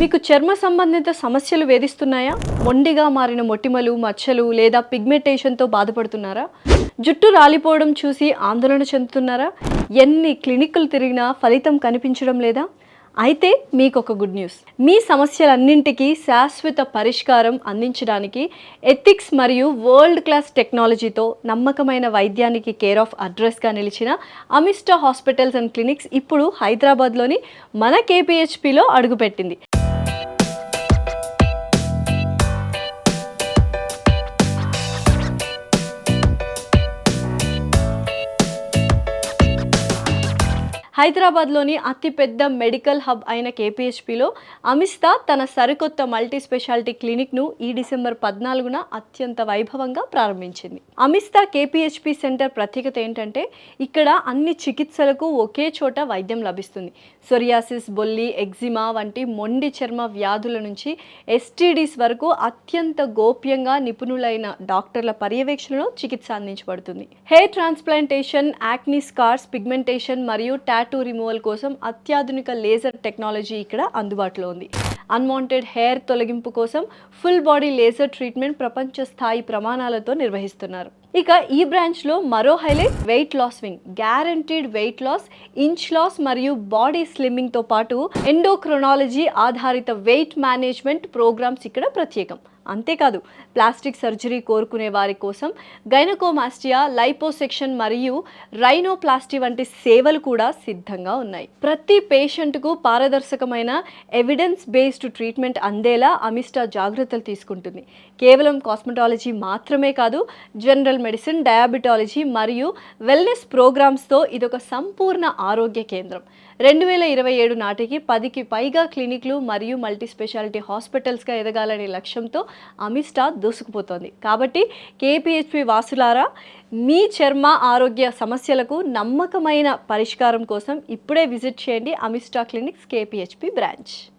మీకు చర్మ సంబంధిత సమస్యలు వేధిస్తున్నాయా? మొండిగా మారిన మొటిమలు, మచ్చలు లేదా పిగ్మెంటేషన్తో బాధపడుతున్నారా? జుట్టు రాలిపోవడం చూసి ఆందోళన చెందుతున్నారా? ఎన్ని క్లినిక్లు తిరిగినా ఫలితం కనిపించడం లేదా? అయితే మీకు ఒక గుడ్ న్యూస్. మీ సమస్యలన్నింటికీ శాశ్వత పరిష్కారం అందించడానికి ఎథిక్స్ మరియు వరల్డ్ క్లాస్ టెక్నాలజీతో నమ్మకమైన వైద్యానికి కేర్ ఆఫ్ అడ్రస్గా నిలిచిన అమిస్టా హాస్పిటల్స్ అండ్ క్లినిక్స్ ఇప్పుడు హైదరాబాద్లోని మన కేపీహెచ్పిలో అడుగుపెట్టింది. హైదరాబాద్లోని అతిపెద్ద మెడికల్ హబ్ అయిన కేపీహెచ్పిలో అమిస్తా తన సరికొత్త మల్టీ స్పెషాలిటీ క్లినిక్ను ఈ డిసెంబర్ 14న అత్యంత వైభవంగా ప్రారంభించింది. అమిస్తా కేపీహెచ్పి సెంటర్ ప్రత్యేకత ఏంటంటే ఇక్కడ అన్ని చికిత్సలకు ఒకే చోట వైద్యం లభిస్తుంది. సొరియాసిస్, బొల్లి, ఎగ్జిమా వంటి మొండి చర్మ వ్యాధుల నుంచి ఎస్టీడీస్ వరకు అత్యంత గోప్యంగా నిపుణులైన డాక్టర్ల పర్యవేక్షణలో చికిత్స అందించబడుతుంది. Hair transplantation, acne scars, pigmentation మరియు టాటూ రిమూవల్ కోసం అత్యాధునిక లేజర్ టెక్నాలజీ ఇక్కడ అందుబాటులో ఉంది. అన్వాంటెడ్ హెయిర్ తొలగింపు కోసం ఫుల్ బాడీ లేజర్ ట్రీట్మెంట్ ప్రపంచ స్థాయి ప్రమాణాలతో నిర్వహిస్తున్నారు. ఇక ఈ బ్రాంచ్లో మరో highlight weight loss wing. Guaranteed weight loss, inch loss మరియు బాడీ స్లిమ్మింగ్తో పాటు ఎండోక్రోనాలజీ ఆధారిత వెయిట్ మేనేజ్మెంట్ ప్రోగ్రామ్స్ ఇక్కడ ప్రత్యేకం. అంతేకాదు ప్లాస్టిక్ సర్జరీ కోరుకునే వారి కోసం గైనకోమాస్టియా, లైపోసెక్షన్ మరియు రైనోప్లాస్టీ వంటి సేవలు కూడా సిద్ధంగా ఉన్నాయి. ప్రతి పేషెంట్కు పారదర్శకమైన ఎవిడెన్స్ బేస్డ్ ట్రీట్మెంట్ అందేలా అమిస్టా జాగ్రత్తలు తీసుకుంటుంది. కేవలం కాస్మెటాలజీ మాత్రమే కాదు, జనరల్ మెడిసిన్, డయాబెటాలజీ మరియు వెల్నెస్ ప్రోగ్రామ్స్తో ఇదొక సంపూర్ణ ఆరోగ్య కేంద్రం. 2027 నాటికి 10కి పైగా క్లినిక్లు మరియు మల్టీ స్పెషాలిటీ హాస్పిటల్స్గా ఎదగాలనే లక్ష్యంతో అమిస్టా దూసుకుపోతోంది. కాబట్టి కేపీహెచ్పి వాసులారా, మీ చర్మ ఆరోగ్య సమస్యలకు నమ్మకమైన పరిష్కారం కోసం ఇప్పుడే విజిట్ చేయండి అమిస్టా క్లినిక్స్ కేపీహెచ్పి బ్రాంచ్.